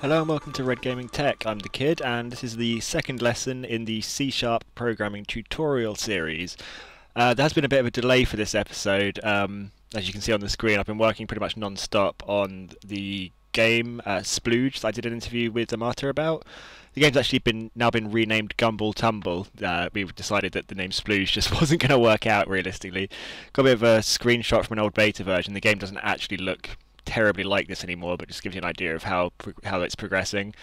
Hello and welcome to Red Gaming Tech. I'm the Kid, and this is the second lesson in the C# programming tutorial series. There has been a bit of a delay for this episode. As you can see on the screen, I've been working pretty much non-stop on the game Splooge that I did an interview with Amata about. The game's actually now been renamed Gumball Tumble. We've decided that the name Splooge just wasn't going to work out realistically. Got a bit of a screenshot from an old beta version. The game doesn't actually look terribly like this anymore, but just gives you an idea of how it's progressing.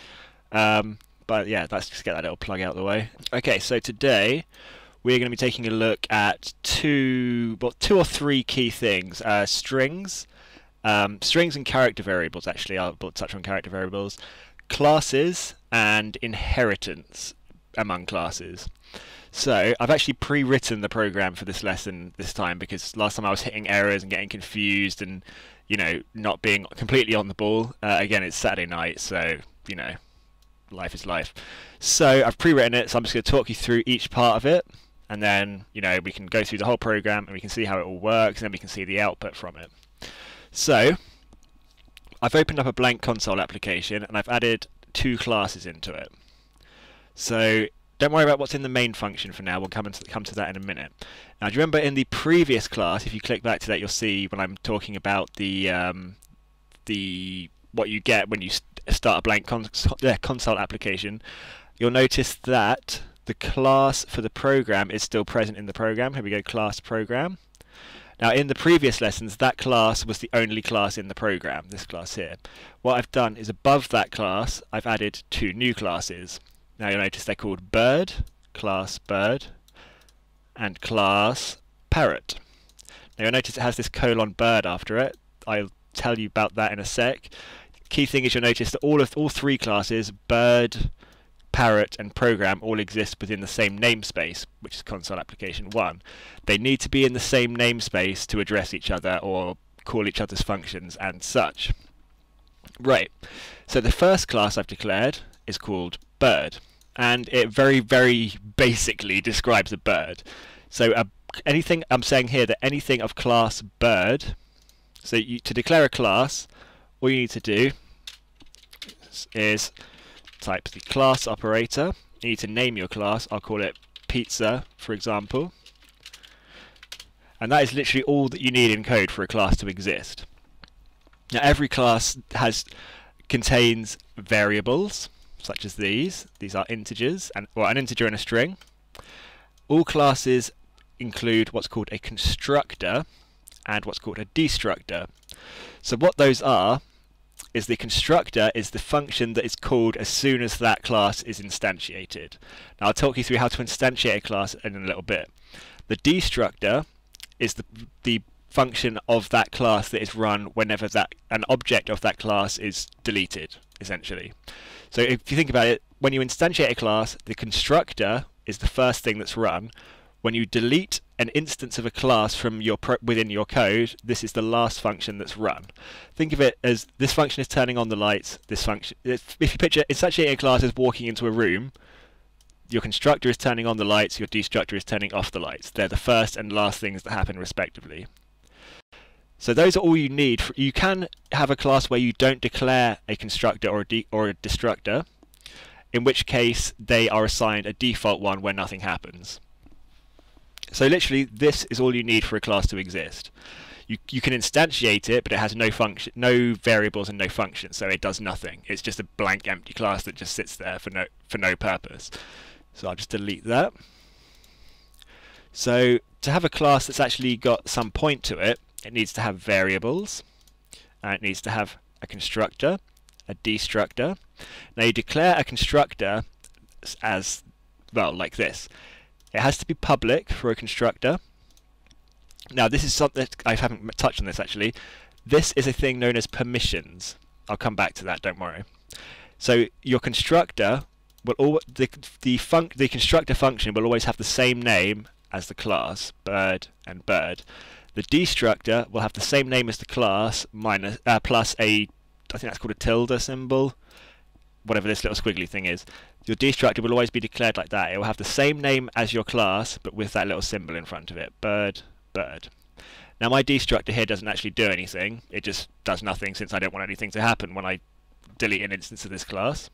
But yeah, let's just get that little plug out of the way. Okay, so today we're going to be taking a look at two or three key things: strings and character variables. Actually, I'll touch on character variables, classes, and inheritance among classes. So I've actually pre-written the program for this lesson this time, because last time I was hitting errors and getting confused and not being completely on the ball. Again, it's Saturday night, so life is life. So I've pre-written it, so I'm just going to talk you through each part of it, and then we can go through the whole program and we can see how it all works, and then we can see the output from it. So I've opened up a blank console application and I've added two classes into it. So don't worry about what's in the main function for now. We'll come to that in a minute. Now, do you remember in the previous class, if you click back to that, you'll see when I'm talking about the what you get when you start a blank console application, you'll notice that the class for the program is still present in the program. Here we go, class program. Now, in the previous lessons, that class was the only class in the program, this class here. What I've done is above that class, I've added two new classes. Now you'll notice they're called Bird, class Bird, and class Parrot. Now you'll notice it has this colon bird after it. I'll tell you about that in a sec. Key thing is you'll notice that all three classes, Bird, Parrot, and Program, all exist within the same namespace, which is console application 1. They need to be in the same namespace to address each other or call each other's functions and such. Right, so the first class I've declared is called Bird, and it very, very basically describes a bird. So anything I'm saying here, that anything of class Bird, so to declare a class, all you need to do is type the class operator. You need to name your class. I'll call it Pizza, for example. And that is literally all that you need in code for a class to exist. Now, every class contains variables, such as these. These are integers, an integer and a string. All classes include what's called a constructor and what's called a destructor. So what those are is the constructor is the function that is called as soon as that class is instantiated. Now I'll talk you through how to instantiate a class in a little bit. The destructor is the function of that class that is run whenever an object of that class is deleted, essentially. So if you think about it, when you instantiate a class, the constructor is the first thing that's run. When you delete an instance of a class from within your code, this is the last function that's run. Think of it as this function is turning on the lights. This function, if you picture instantiating a class as walking into a room, your constructor is turning on the lights, your destructor is turning off the lights. They're the first and last things that happen respectively. So those are all you need. You can have a class where you don't declare a constructor or a destructor, in which case they are assigned a default one where nothing happens. So literally, this is all you need for a class to exist. You can instantiate it, but it has no function, no variables, and no function, so it does nothing. It's just a blank, empty class that just sits there for no purpose. So I'll just delete that. So to have a class that's actually got some point to it, it needs to have variables, and it needs to have a constructor, a destructor. Now you declare a constructor as, well, like this. It has to be public for a constructor. Now this is something that I haven't touched on this actually. This is a thing known as permissions. I'll come back to that, don't worry. So your constructor will the constructor function will always have the same name as the class, Bird and Bird. The destructor will have the same name as the class plus I think that's called a tilde symbol, whatever this little squiggly thing is. Your destructor will always be declared like that. It will have the same name as your class, but with that little symbol in front of it, Bird, Bird. Now my destructor here doesn't actually do anything. It just does nothing, since I don't want anything to happen when I delete an instance of this class.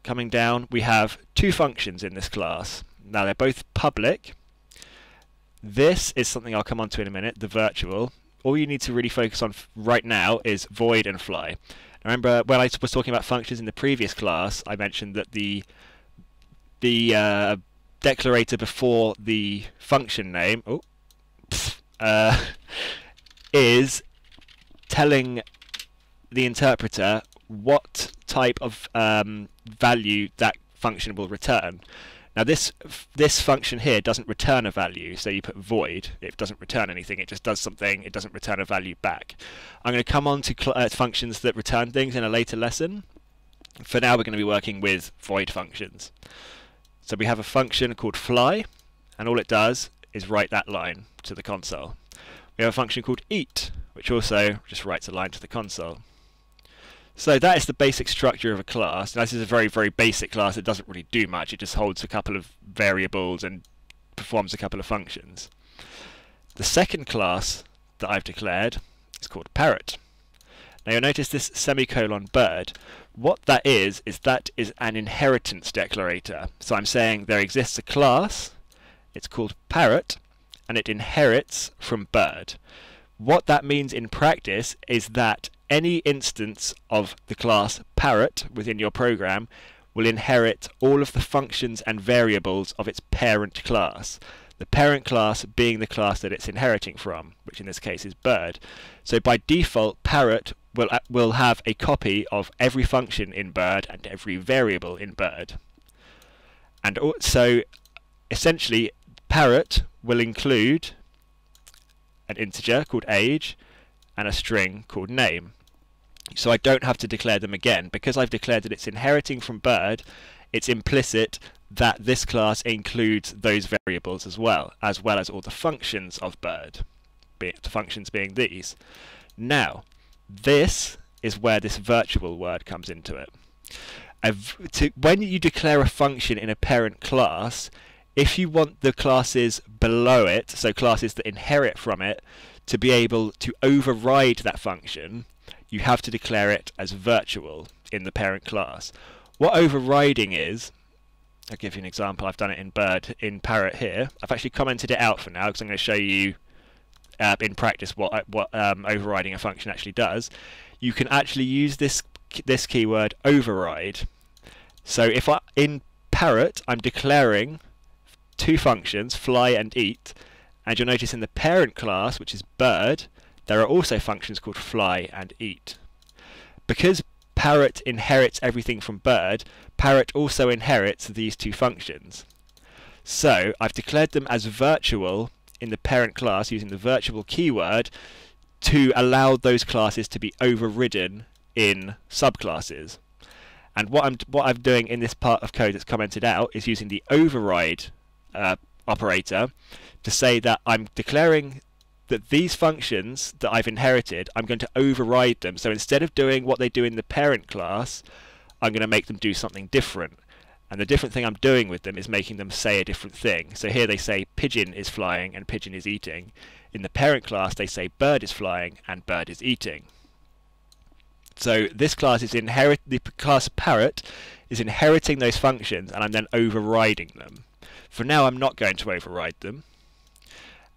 Coming down, we have two functions in this class. Now they're both public. This is something I'll come on to in a minute, the virtual. All you need to really focus on right now is void and fly. Remember when I was talking about functions in the previous class, I mentioned that the declarator before the function name is telling the interpreter what type of value that function will return. Now this function here doesn't return a value, so you put void, it doesn't return anything, it just does something, it doesn't return a value back. I'm going to come on to functions that return things in a later lesson. For now we're going to be working with void functions. So we have a function called fly, and all it does is write that line to the console. We have a function called eat, which also just writes a line to the console. So that is the basic structure of a class. Now, this is a very, very basic class. It doesn't really do much. It just holds a couple of variables and performs a couple of functions. The second class that I've declared is called Parrot. Now you'll notice this semicolon bird. What that is an inheritance declarator. So I'm saying there exists a class, it's called Parrot, and it inherits from bird. What that means in practice is that any instance of the class Parrot within your program will inherit all of the functions and variables of its parent class. The parent class being the class that it's inheriting from, which in this case is bird. So by default, Parrot will have a copy of every function in bird and every variable in bird. And so essentially, Parrot will include an integer called age and a string called name. So I don't have to declare them again. Because I've declared that it's inheriting from bird, it's implicit that this class includes those variables as well as all the functions of bird, the functions being these. Now, this is where this virtual word comes into it. When you declare a function in a parent class, if you want the classes below it, so classes that inherit from it, to be able to override that function, you have to declare it as virtual in the parent class. What overriding is, I'll give you an example. I've done it in Parrot here. I've actually commented it out for now because I'm going to show you in practice what overriding a function actually does. You can actually use this keyword override. So if in Parrot I'm declaring two functions, fly and eat, and you'll notice in the parent class, which is bird, there are also functions called fly and eat. Because Parrot inherits everything from bird, Parrot also inherits these two functions. So I've declared them as virtual in the parent class using the virtual keyword to allow those classes to be overridden in subclasses. And what I'm doing in this part of code that's commented out is using the override operator to say that I'm declaring that these functions that I've inherited, I'm going to override them. So instead of doing what they do in the parent class, I'm going to make them do something different. And the different thing I'm doing with them is making them say a different thing. So here they say pigeon is flying and pigeon is eating. In the parent class they say bird is flying and bird is eating. So this class is the class Parrot is inheriting those functions, and I'm then overriding them. For now I'm not going to override them.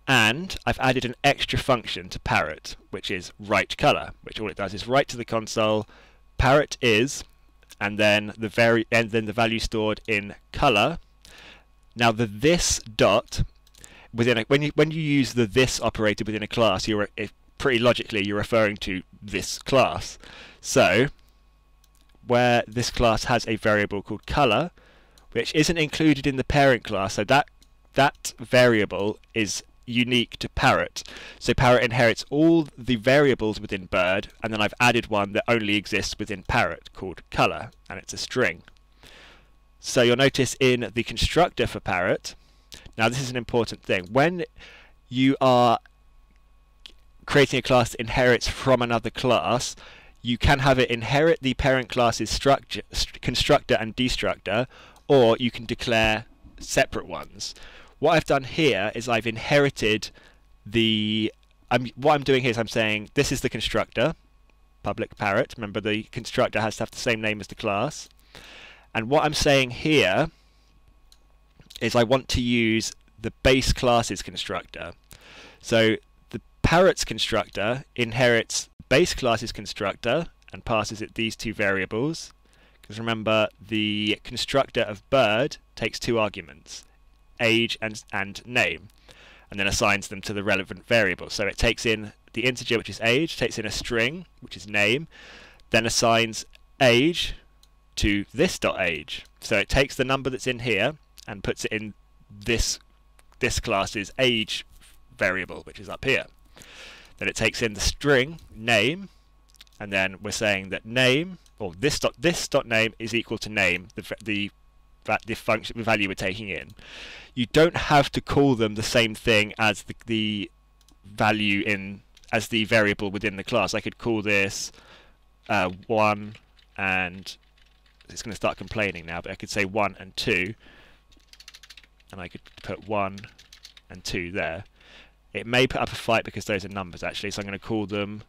And I've added an extra function to Parrot, which is write color, which all it does is write to the console Parrot is, and then the value stored in color. Now the this dot within when you use the this operator within a class, pretty logically you're referring to this class. So where this class has a variable called color, which isn't included in the parent class, so that variable is unique to Parrot. So Parrot inherits all the variables within bird, and then I've added one that only exists within Parrot called color, and it's a string. So you'll notice in the constructor for Parrot, now this is an important thing, when you are creating a class that inherits from another class, you can have it inherit the parent class's constructor and destructor, or you can declare separate ones. What I've done here is I've inherited what I'm doing here is I'm saying this is the constructor, public Parrot. Remember, the constructor has to have the same name as the class. And what I'm saying here is I want to use the base classes constructor. So the Parrot's constructor inherits base classes constructor and passes it these two variables. Because remember, the constructor of bird takes two arguments, age and name, and then assigns them to the relevant variable. So it takes in the integer, which is age, takes in a string, which is name, then assigns age to this.age. So it takes the number that's in here and puts it in this class's age variable, which is up here. Then it takes in the string name, and then we're saying that name, or this dot name is equal to name, the function, the value we're taking in. You don't have to call them the same thing as the value in as the variable within the class. I could call this 1 and it's going to start complaining now, but I could say 1 and 2, and I could put 1 and 2 there. It may put up a fight because those are numbers actually, so I'm going to call them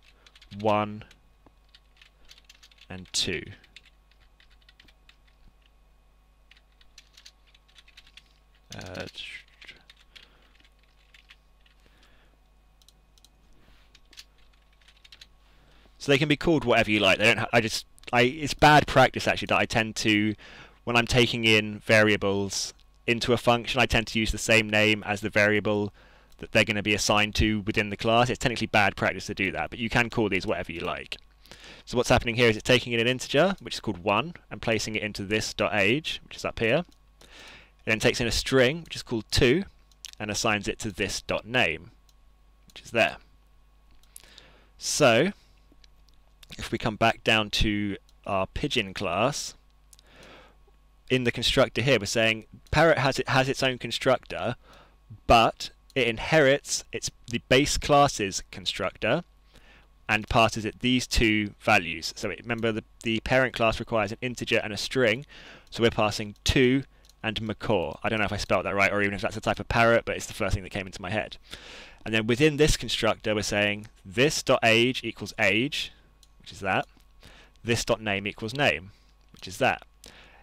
1 and 2. So they can be called whatever you like. They don't. It's bad practice actually that I tend to, when I'm taking in variables into a function, I tend to use the same name as the variable that they're going to be assigned to within the class. It's technically bad practice to do that, but you can call these whatever you like. So what's happening here is it's taking in an integer, which is called 1, and placing it into this.age, which is up here. It then takes in a string, which is called 2, and assigns it to this.name, which is there. So if we come back down to our pigeon class, in the constructor here we're saying Parrot has its own constructor, but it inherits the base classes constructor and passes it these two values. So remember, the parent class requires an integer and a string, so we're passing 2 and macaw. I don't know if I spelled that right, or even if that's a type of parrot, but it's the first thing that came into my head. And then within this constructor we're saying this.age equals age, which is that. This.name equals name, which is that.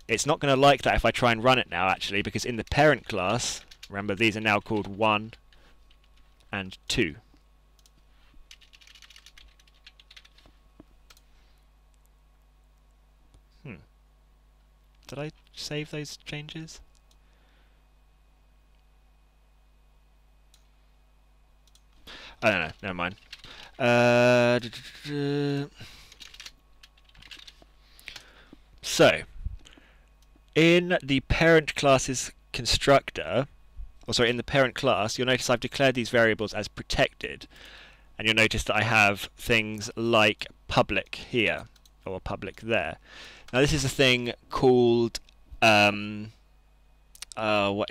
It's not going to like that if I try and run it now actually, because in the parent class, remember, these are now called 1 and 2. Did I save those changes? I don't know, never mind. So, in the parent class's constructor, in the parent class, you'll notice I've declared these variables as protected, and you'll notice that I have things like public here, or public there. Now this is a thing called, what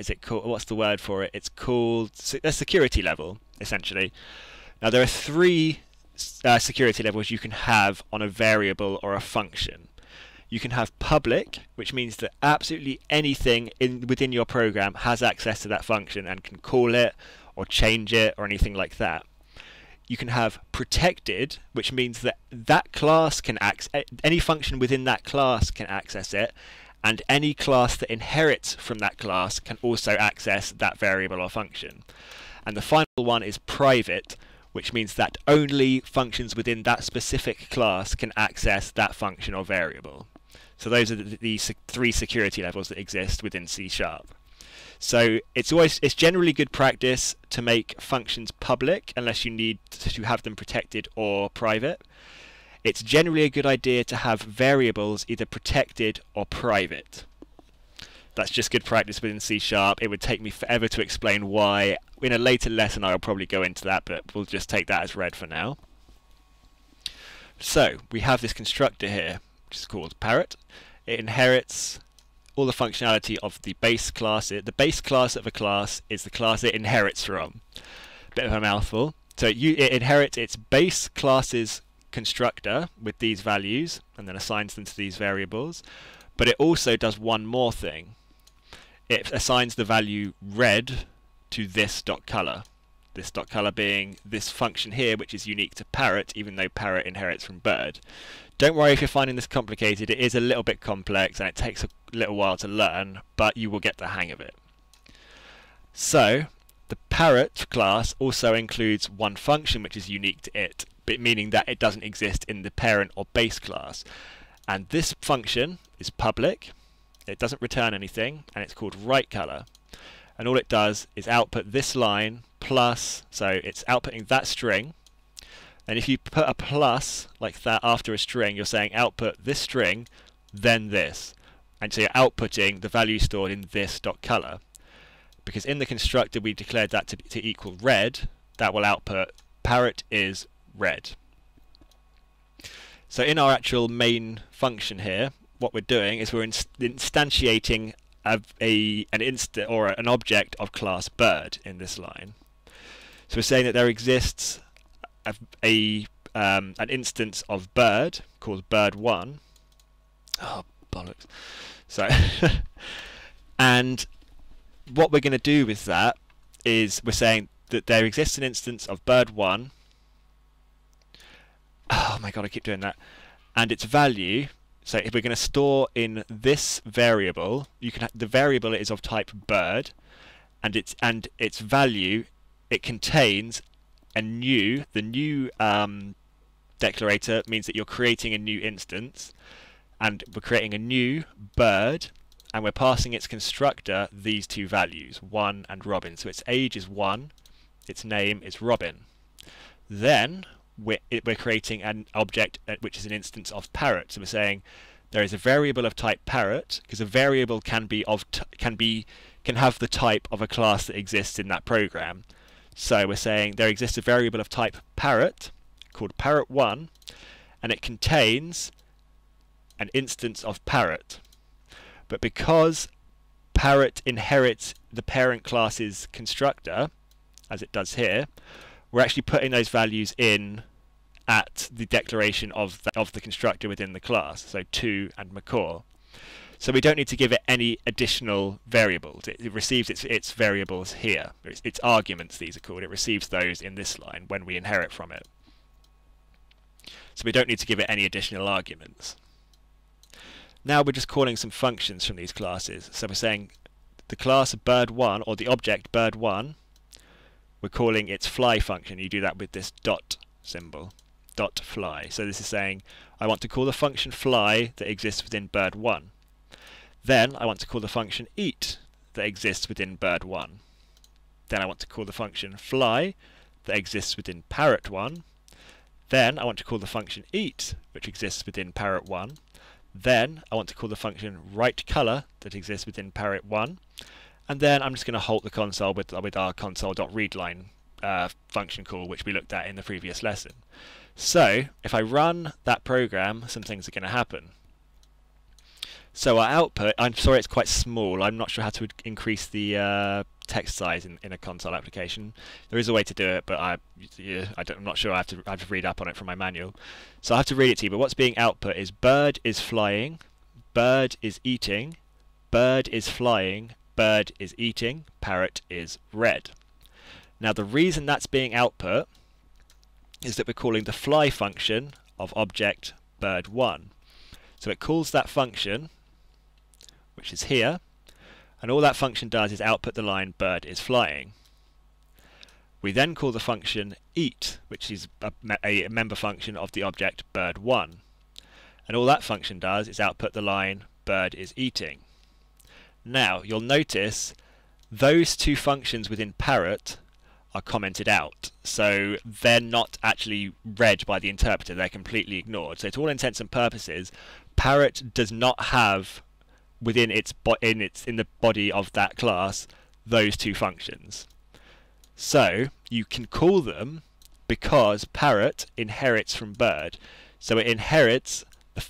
is it called? What's the word for it? It's called a security level, essentially. Now there are 3 security levels you can have on a variable or a function. You can have public, which means that absolutely anything within your program has access to that function and can call it or change it or anything like that. You can have protected, which means that that class can any function within that class can access it, and any class that inherits from that class can also access that variable or function. And the final one is private, which means that only functions within that specific class can access that function or variable. So those are the 3 security levels that exist within C#. So it's generally good practice to make functions public unless you need to have them protected or private. It's generally a good idea to have variables either protected or private. That's just good practice within C#. It would take me forever to explain why. In a later lesson I'll probably go into that, but we'll just take that as read for now. So we have this constructor here, which is called Parrot. It inherits all the functionality of the base class. The base class of a class is the class it inherits from. Bit of a mouthful. So it inherits its base class's constructor with these values and then assigns them to these variables. But it also does one more thing. It assigns the value red to this.color. this dot color being this function here, which is unique to Parrot, even though Parrot inherits from Bird. Don't worry if you're finding this complicated. It is a little bit complex and it takes a little while to learn, but you will get the hang of it. So the Parrot class also includes one function which is unique to it, but meaning that it doesn't exist in the parent or base class. And this function is public, it doesn't return anything, and it's called writeColor. And all it does is output this line plus, so it's outputting that string. And if you put a plus like that after a string, you're saying output this string, then this. And so you're outputting the value stored in this dot color. Because in the constructor we declared that to equal red, that will output Parrot is red. So in our actual main function here, what we're doing is we're instantiating an object of class Bird in this line. So we're saying that there exists an instance of Bird called Bird1. Oh bollocks! So and what we're going to do with that is we're saying that there exists an instance of Bird1. Oh my god, I keep doing that. And its value. So if we're going to store in this variable, the variable is of type Bird, and its value, it contains the new declarator means that you're creating a new instance, and we're creating a new Bird, and we're passing its constructor these two values, 1 and Robin. So its age is 1, its name is Robin. Then we're creating an object which is an instance of Parrot. So we're saying there is a variable of type Parrot, because a variable can have the type of a class that exists in that program. So we're saying there exists a variable of type Parrot called Parrot1, and it contains an instance of Parrot. But because Parrot inherits the parent class's constructor, as it does here, we're actually putting those values in at the declaration of the constructor within the class, so to and McCaw. So we don't need to give it any additional variables. It receives its variables here. Its arguments, these are called. It receives those in this line when we inherit from it. So we don't need to give it any additional arguments. Now we're just calling some functions from these classes. So we're saying the class Bird1, or the object Bird1, we're calling its fly function. You do that with this dot symbol, dot fly. So this is saying I want to call the function fly that exists within Bird1. Then I want to call the function eat that exists within Bird1. Then I want to call the function fly that exists within Parrot1. Then I want to call the function eat, which exists within Parrot1. Then I want to call the function writeColor that exists within Parrot1. And then I'm just going to halt the console with our console.readline function call, which we looked at in the previous lesson. So if I run that program, some things are going to happen. So our output, I'm sorry it's quite small, I'm not sure how to increase the text size in a console application. There is a way to do it, but I'm not sure. I have to read up on it from my manual. So I have to read it to you, but what's being output is Bird is flying, Bird is eating, Bird is flying, Bird is eating, Parrot is red. Now the reason that's being output is that we're calling the fly function of object Bird1. So it calls that function, which is here, and all that function does is output the line Bird is flying. We then call the function eat, which is a member function of the object Bird1. And all that function does is output the line Bird is eating. Now, you'll notice those two functions within Parrot are commented out. So they're not actually read by the interpreter, they're completely ignored. So to all intents and purposes, Parrot does not have within in the body of that class those two functions. So you can call them because Parrot inherits from Bird. So it inherits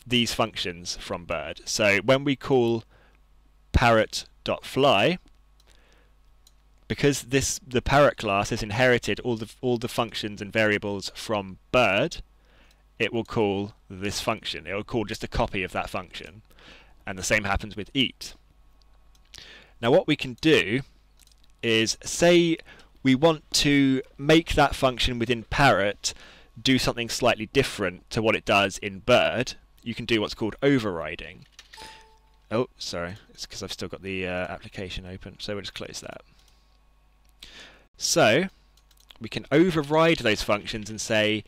these functions from Bird. So when we call Parrot.fly, because the Parrot class has inherited all the functions and variables from Bird, it will call this function. It will call just a copy of that function. And the same happens with eat. Now what we can do is say we want to make that function within Parrot do something slightly different to what it does in Bird, you can do what's called overriding. Oh, sorry, it's because I've still got the application open, so we'll just close that. So we can override those functions and say,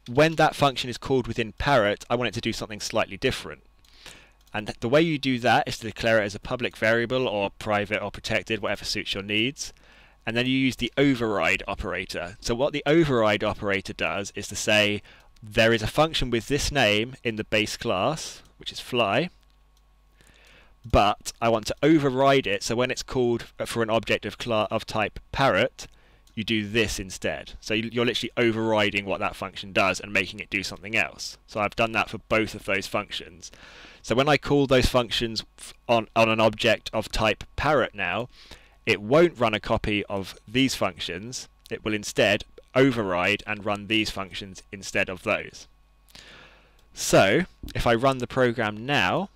when that function is called within Parrot, I want it to do something slightly different. And the way you do that is to declare it as a public variable or private or protected, whatever suits your needs. And then you use the override operator. So what the override operator does is to say, there is a function with this name in the base class, which is fly, but I want to override it, so when it's called for an object of type Parrot, you do this instead. So you're literally overriding what that function does and making it do something else. So I've done that for both of those functions. So when I call those functions on an object of type Parrot now, it won't run a copy of these functions. It will instead override and run these functions instead of those. So if I run the program now,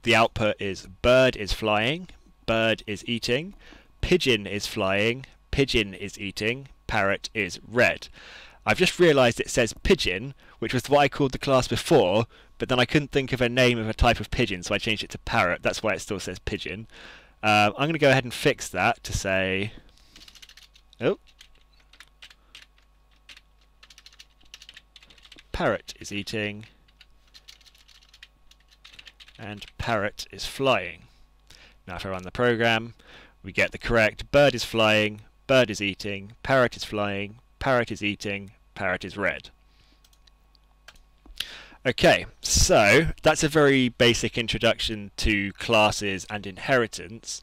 the output is bird is flying, bird is eating, pigeon is flying, pigeon is eating, parrot is red. I've just realised it says pigeon, which was what I called the class before, but then I couldn't think of a name of a type of pigeon, so I changed it to parrot. That's why it still says pigeon. I'm going to go ahead and fix that to say, oh, parrot is eating, and parrot is flying. Now if I run the program, we get the correct bird is flying, bird is eating, parrot is flying, parrot is eating, parrot is red. Okay, so that's a very basic introduction to classes and inheritance.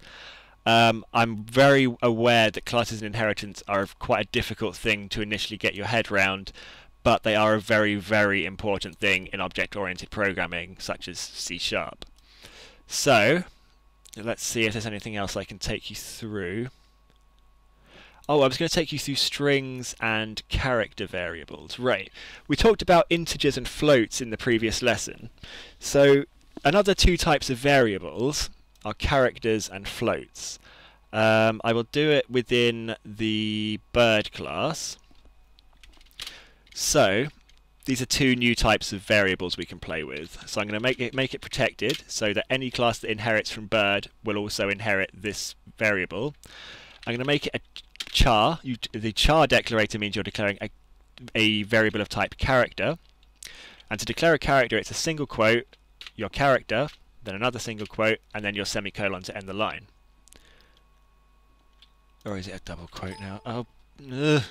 I'm very aware that classes and inheritance are quite a difficult thing to initially get your head around, but they are a very, very important thing in object-oriented programming, such as C#. So let's see if there's anything else I can take you through. Oh, I was going to take you through strings and character variables. Right. We talked about integers and floats in the previous lesson. So another two types of variables are characters and floats. I will do it within the bird class. So these are two new types of variables we can play with. So I'm going to make it protected so that any class that inherits from bird will also inherit this variable. I'm going to make it a char. The char declarator means you're declaring a variable of type character. And to declare a character, it's a single quote, your character, then another single quote, and then your semicolon to end the line. Or is it a double quote now? Oh, ugh.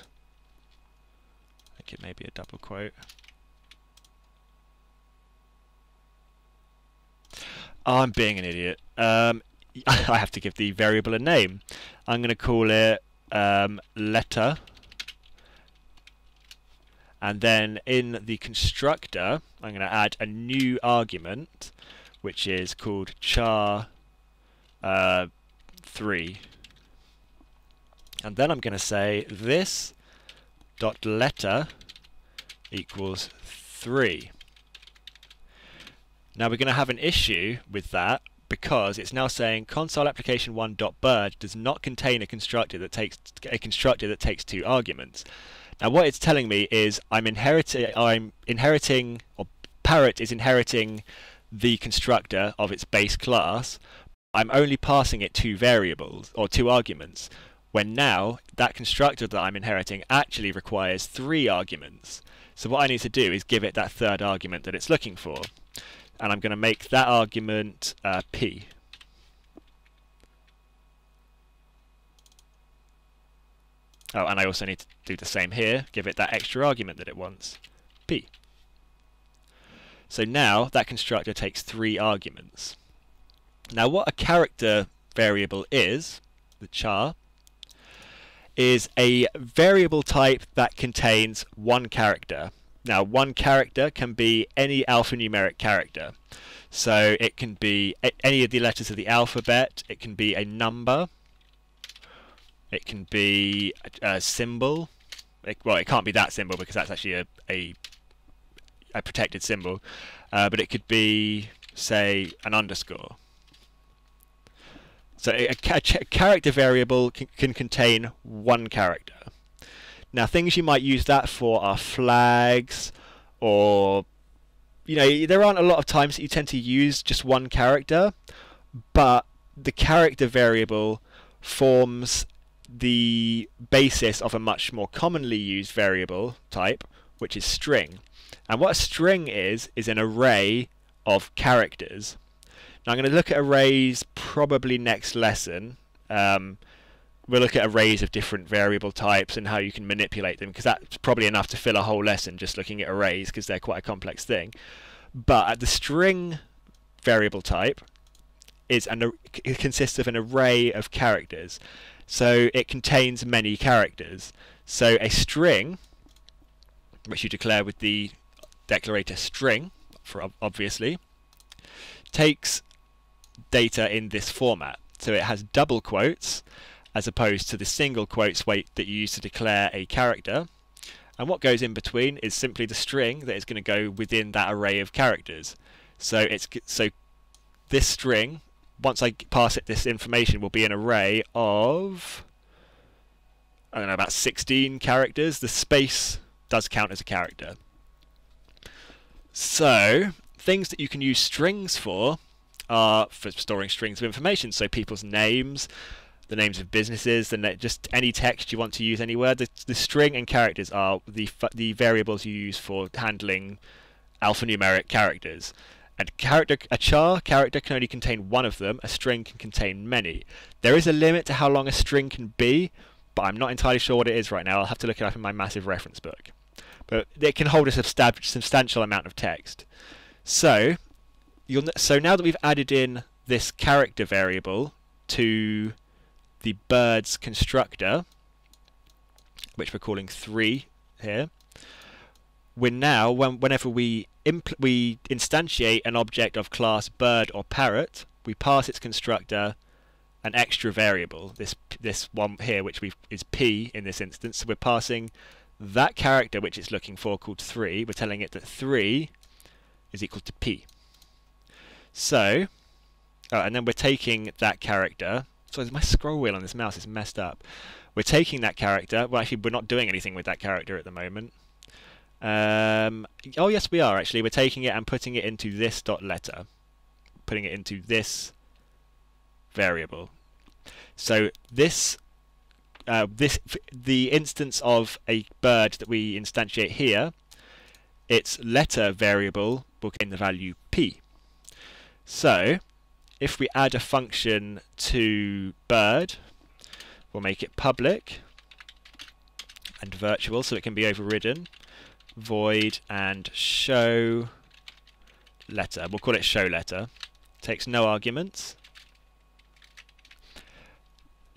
I think it may be a double quote. Oh, I'm being an idiot. I have to give the variable a name. I'm going to call it letter, and then in the constructor I'm going to add a new argument which is called char 3, and then I'm going to say this dot letter equals 3. Now we're going to have an issue with that, because it's now saying console application 1.bird does not contain a constructor that takes two arguments. Now what it's telling me is I'm inheriting, or Parrot is inheriting the constructor of its base class. I'm only passing it two variables or two arguments, when now that constructor that I'm inheriting actually requires 3 arguments. So what I need to do is give it that third argument that it's looking for. And I'm going to make that argument p. Oh, and I also need to do the same here, give it that extra argument that it wants, p. So now that constructor takes 3 arguments. Now what a character variable is, the char, is a variable type that contains 1 character. Now, 1 character can be any alphanumeric character. So it can be any of the letters of the alphabet, it can be a number, it can be a symbol. Well, it can't be that symbol because that's actually a protected symbol. But it could be, say, an underscore. So a character variable can contain one character. Now things you might use that for are flags, or there aren't a lot of times that you tend to use just one character, but the character variable forms the basis of a much more commonly used variable type, which is string. And what a string is an array of characters. Now I'm going to look at arrays probably next lesson. We'll look at arrays of different variable types and how you can manipulate them, because that's probably enough to fill a whole lesson just looking at arrays, because they're quite a complex thing. But the string variable type it consists of an array of characters. So it contains many characters. So a string, which you declare with the declarator string, obviously, takes data in this format. So it has double quotes as opposed to the single quotes that you use to declare a character. And what goes in between is simply the string that is going to go within that array of characters. So this string, once I pass it this information, will be an array of, I don't know, about 16 characters. The space does count as a character. So things that you can use strings for are for storing strings of information. So people's names, the names of businesses, just any text you want to use anywhere. The string and characters are the variables you use for handling alphanumeric characters. And a char character can only contain one of them. A string can contain many. There is a limit to how long a string can be, but I'm not entirely sure what it is right now. I'll have to look it up in my massive reference book. But it can hold a substantial amount of text. So now that we've added in this character variable to the bird's constructor, which we're calling 3 here, we're now, whenever we instantiate an object of class bird or parrot, we pass its constructor an extra variable, this one here, which is p in this instance. So we're passing that character which it's looking for, called 3. We're telling it that 3 is equal to p. So, and then we're taking that character. So my scroll wheel on this mouse is messed up. We're taking that character. Well, actually, we're not doing anything with that character at the moment. Oh yes, we are actually. We're taking it and putting it into this .letter, putting it into this variable. So the instance of a bird that we instantiate here, its letter variable will contain the value p. So if we add a function to bird, we'll make it public and virtual so it can be overridden. Void and show letter. We'll call it show letter. Takes no arguments.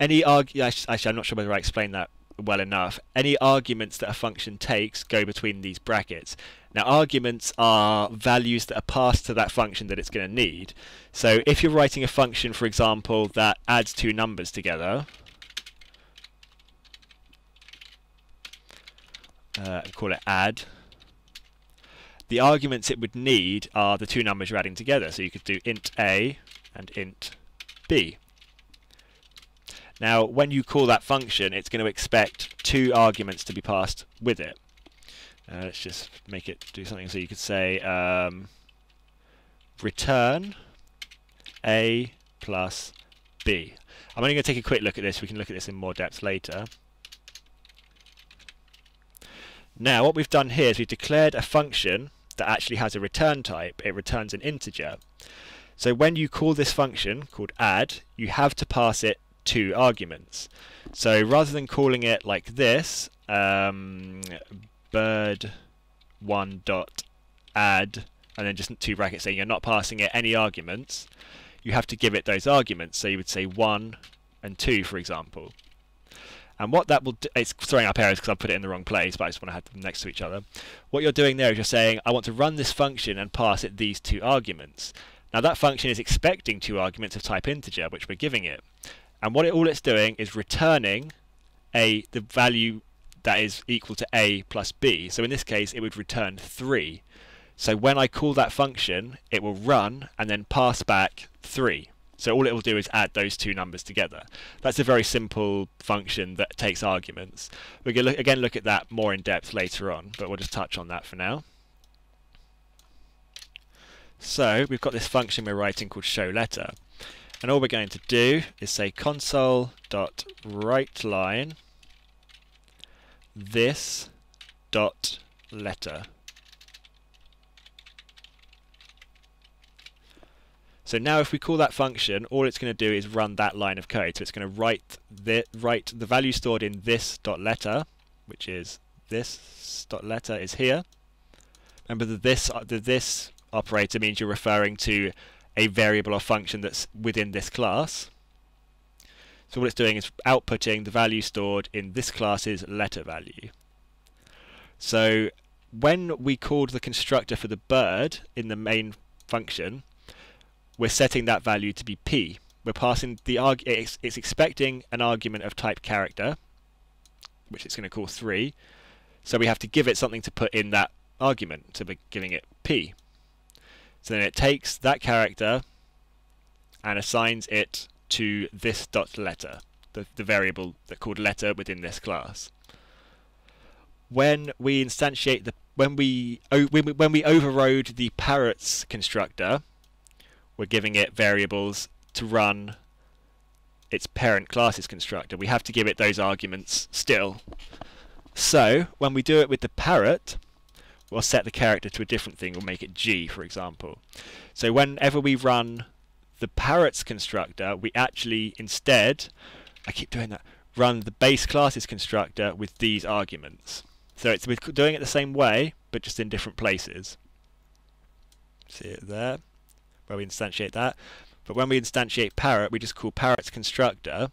Actually, I'm not sure whether I explained that well enough. Any arguments that a function takes go between these brackets. Now, arguments are values that are passed to that function that it's going to need. So if you're writing a function, for example, that adds two numbers together, call it add, the arguments it would need are the two numbers you're adding together. So you could do int a and int b. Now, when you call that function, it's going to expect two arguments to be passed with it. Let's just make it do something. So you could say return a plus b. I'm only going to take a quick look at this. We can look at this in more depth later. Now, what we've done here is we've declared a function that actually has a return type. It returns an integer. So when you call this function called add, you have to pass it two arguments. So rather than calling it like this, bird1.add, and then just two brackets saying you're not passing it any arguments, you have to give it those arguments. So you would say 1 and 2, for example. And what that will do, it's throwing up errors because I put it in the wrong place, but I just want to have them next to each other. What you're doing there is you're saying, I want to run this function and pass it these two arguments. Now that function is expecting two arguments of type integer, which we're giving it. And all it's doing is returning the value that is equal to a plus b. So in this case, it would return 3. So when I call that function, it will run and then pass back 3. So all it will do is add those two numbers together. That's a very simple function that takes arguments. We're going to again look at that more in depth later on, but we'll just touch on that for now. So we've got this function we're writing called showLetter, and all we're going to do is say console.writeLine this dot letter. So now if we call that function, all it's going to do is run that line of code. So it's going to write the value stored in this dot letter, which is this dot letter is here. Remember the this operator means you're referring to a variable or function that's within this class. So what it's doing is outputting the value stored in this class's letter value. So when we called the constructor for the bird in the main function, we're setting that value to be p. We're passing the it's expecting an argument of type character, which it's going to call 3. So we have to give it something to put in that argument, so we're giving it p. So then it takes that character and assigns it to this dot letter, the variable that called letter within this class. When we instantiate when we overrode the Parrot's constructor, we're giving it variables to run its parent class's constructor. We have to give it those arguments still. So when we do it with the Parrot, we'll set the character to a different thing. We'll make it G, for example. So whenever we run the Parrot's constructor, we actually instead, I keep doing that, run the base class's constructor with these arguments. So we're doing it the same way, but just in different places. See it there, where we instantiate that. But when we instantiate Parrot, we just call Parrot's constructor,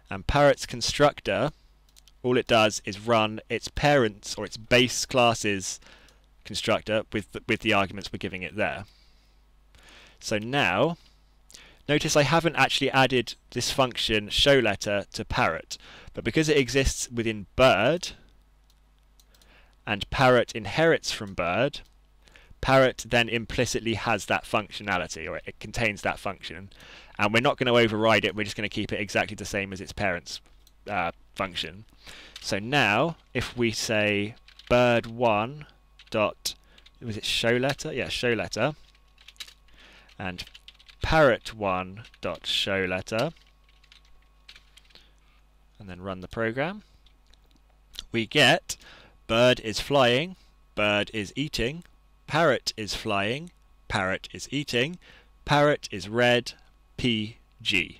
and Parrot's constructor, all it does is run its parents or its base class's constructor with the arguments we're giving it there. So now, notice I haven't actually added this function showLetter to Parrot, but because it exists within bird, and Parrot inherits from bird, Parrot then implicitly has that functionality, or it contains that function, and we're not going to override it. We're just going to keep it exactly the same as its parent's function. So now, if we say bird1 dot, was it showLetter? Yeah, showLetter, and Parrot1 dot showLetter, and then run the program, we get bird is flying, bird is eating, Parrot is flying, Parrot is eating, Parrot is red, P, G.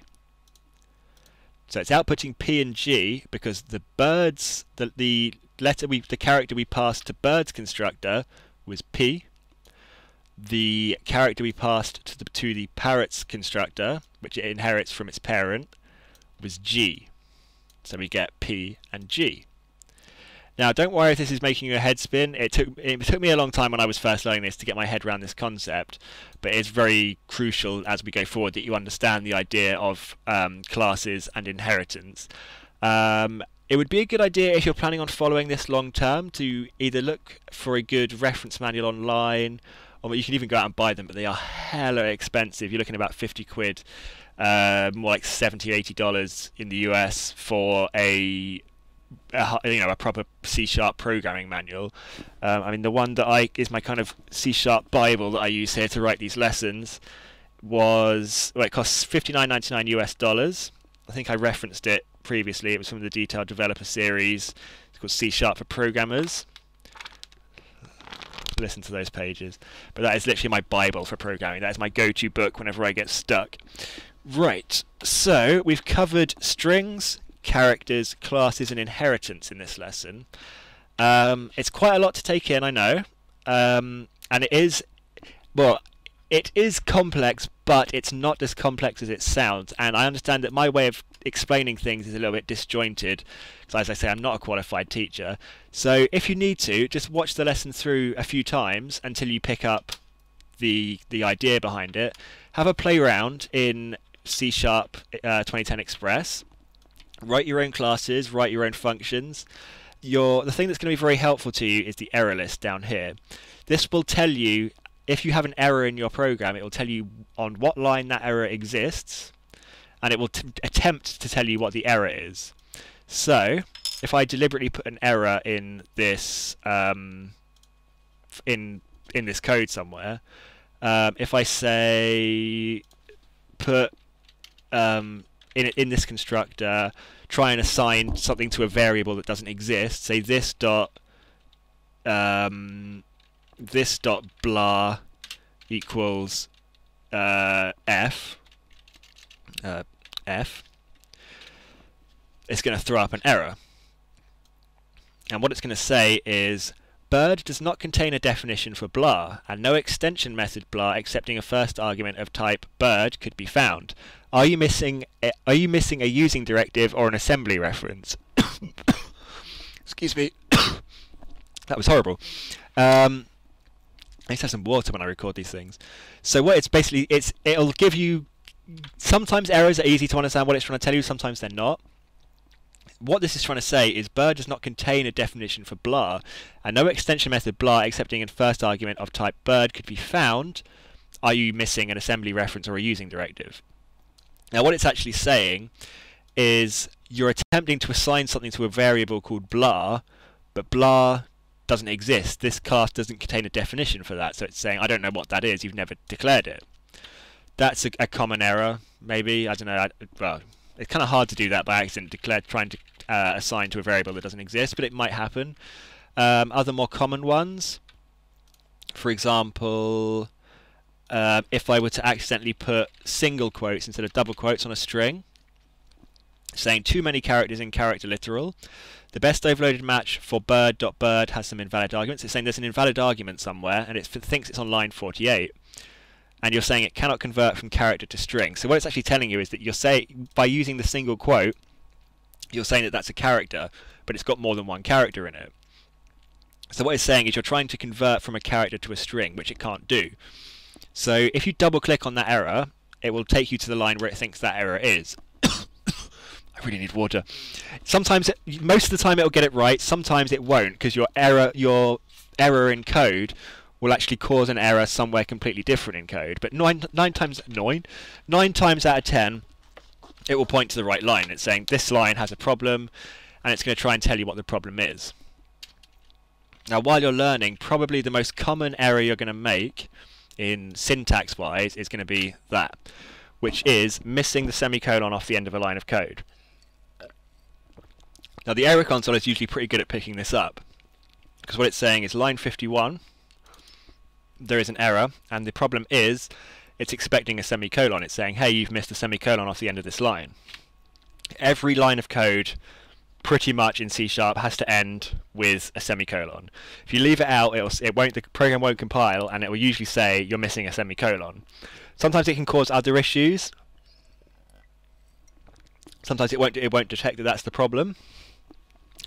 So it's outputting P and G because the birds, the character we passed to bird's constructor was P. The character we passed to the Parrot's constructor, which it inherits from its parent, was G. So we get P and G. Now, don't worry if this is making your head spin. It took me a long time when I was first learning this to get my head around this concept, but it's very crucial as we go forward that you understand the idea of classes and inheritance. It would be a good idea if you're planning on following this long term to either look for a good reference manual online, or you can even go out and buy them, but they are hella expensive. You're looking at about 50 quid, more like $70, $80 in the US for a proper C# programming manual. I mean, the one that is my kind of C# Bible that I use here to write these lessons it costs $59.99 US. I think I referenced it previously. It was from the Detailed Developer series. It's called C# for Programmers. Listen to those pages. But that is literally my Bible for programming. That is my go-to book whenever I get stuck. Right, so we've covered strings, characters, classes, and inheritance in this lesson. It's quite a lot to take in, I know, and it is complex, but it's not as complex as it sounds. And I understand that my way of explaining things is a little bit disjointed, because as I say, I'm not a qualified teacher. So if you need to, just watch the lesson through a few times until you pick up the idea behind it. Have a play around in C# 2010 Express. Write your own classes, write your own functions. The thing that's going to be very helpful to you is the error list down here. This will tell you if you have an error in your program, it will tell you on what line that error exists, and it will attempt to tell you what the error is. So if I deliberately put an error in this in this code somewhere, if I say put in this constructor, try and assign something to a variable that doesn't exist, say this dot blah equals f, it's going to throw up an error. And what it's going to say is bird does not contain a definition for blah, and no extension method blah accepting a first argument of type bird could be found. Are you missing a using directive or an assembly reference? Excuse me. That was horrible. I need to have some water when I record these things. So what it's basically, it'll give you, sometimes errors are easy to understand what it's trying to tell you, sometimes they're not. What this is trying to say is bird does not contain a definition for blah, and no extension method blah accepting a first argument of type bird could be found. Are you missing an assembly reference or a using directive? Now what it's actually saying is you're attempting to assign something to a variable called blah, but blah doesn't exist. This class doesn't contain a definition for that, so it's saying I don't know what that is, you've never declared it. That's a common error, maybe. I don't know. Well, it's kind of hard to do that by accident, trying to assign to a variable that doesn't exist, but it might happen. Other more common ones, for example, if I were to accidentally put single quotes instead of double quotes on a string, saying too many characters in character literal, the best overloaded match for bird.bird has some invalid arguments. It's saying there's an invalid argument somewhere, and it thinks it's on line 48. And you're saying it cannot convert from character to string. So what it's actually telling you is that you're saying, by using the single quote, you're saying that that's a character, but it's got more than one character in it. So what it's saying is you're trying to convert from a character to a string, which it can't do. So if you double click on that error, it will take you to the line where it thinks that error is. I really need water. Sometimes, most of the time it'll get it right, sometimes it won't, because your error in code will actually cause an error somewhere completely different in code. But nine times out of 10, it will point to the right line. It's saying this line has a problem, and it's going to try and tell you what the problem is. Now, while you're learning, probably the most common error you're going to make in syntax-wise is going to be that, which is missing the semicolon off the end of a line of code. Now, the error console is usually pretty good at picking this up, because what it's saying is line 51, there is an error, and the problem is it's expecting a semicolon. It's saying, hey, you've missed a semicolon off the end of this line. Every line of code pretty much in C# has to end with a semicolon. If you leave it out, the program won't compile, and it will usually say you're missing a semicolon. Sometimes it can cause other issues. Sometimes it won't detect that that's the problem,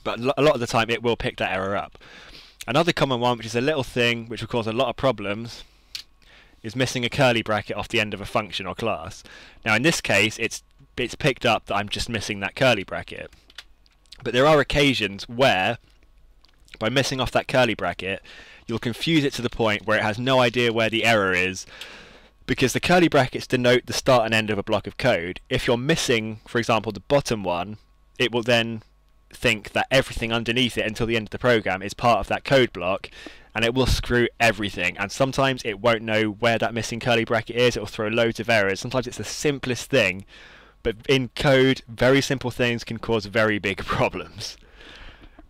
but a lot of the time it will pick that error up. Another common one, which is a little thing which will cause a lot of problems, is missing a curly bracket off the end of a function or class. Now in this case, it's picked up that I'm just missing that curly bracket. But there are occasions where, by missing off that curly bracket, you'll confuse it to the point where it has no idea where the error is, because the curly brackets denote the start and end of a block of code. If you're missing, for example, the bottom one, it will then think that everything underneath it until the end of the program is part of that code block, and it will screw everything. And sometimes it won't know where that missing curly bracket is. It will throw loads of errors. Sometimes it's the simplest thing, but in code, very simple things can cause very big problems.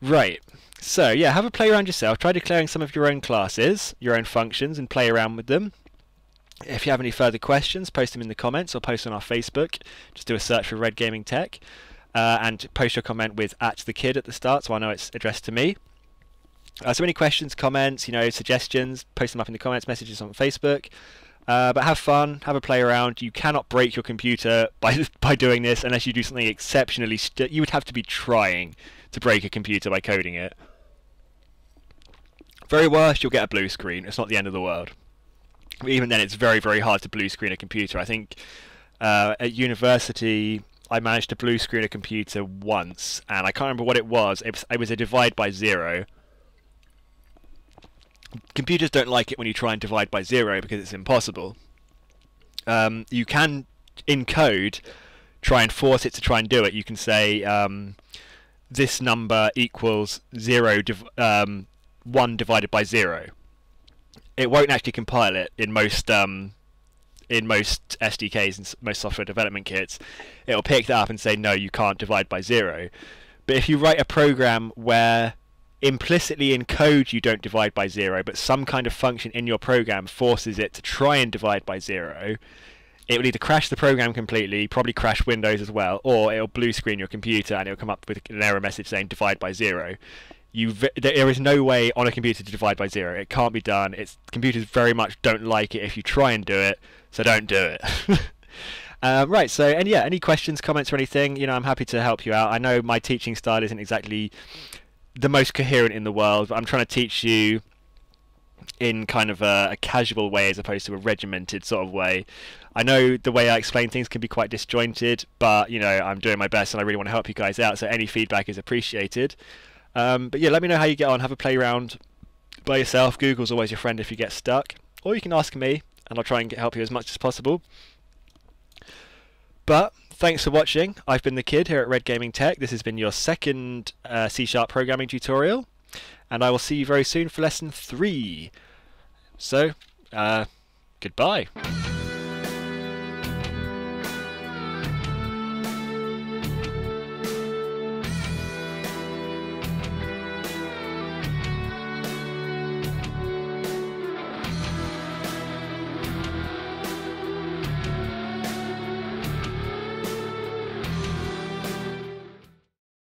Right, so yeah, have a play around yourself. Try declaring some of your own classes, your own functions, and play around with them. If you have any further questions, post them in the comments or post on our Facebook. Just do a search for Red Gaming Tech. And post your comment with @thekid at the start, so I know it's addressed to me. So any questions, comments, suggestions, post them up in the comments, messages on Facebook. But have fun, have a play around. You cannot break your computer by doing this unless you do something exceptionally. You would have to be trying to break a computer by coding it. Very worst, you'll get a blue screen. It's not the end of the world. But even then, it's very, very hard to blue screen a computer. I think at university, I managed to blue screen a computer once, and I can't remember what it was. It was a divide by 0. Computers don't like it when you try and divide by 0 because it's impossible. You can, in code, try and force it to try and do it. You can say this number equals 1 divided by 0. It won't actually compile it in most SDKs and most software development kits. It'll pick that up and say, no, you can't divide by 0. But if you write a program where implicitly in code you don't divide by 0, but some kind of function in your program forces it to try and divide by 0, it will either crash the program completely, probably crash Windows as well, or it'll blue screen your computer and it'll come up with an error message saying divide by 0. There is no way on a computer to divide by 0. It can't be done. Computers very much don't like it if you try and do it, so don't do it. Right, so, and yeah, any questions, comments or anything, I'm happy to help you out. I know my teaching style isn't exactly the most coherent in the world, but I'm trying to teach you in kind of a casual way as opposed to a regimented sort of way. I know the way I explain things can be quite disjointed, but I'm doing my best and I really want to help you guys out, so any feedback is appreciated. But yeah, let me know how you get on. Have a play around by yourself. Google's always your friend if you get stuck, or you can ask me and I'll try and help you as much as possible. But thanks for watching. I've been the Kid here at Red Gaming Tech. This has been your second C# programming tutorial, and I will see you very soon for lesson 3. So, goodbye.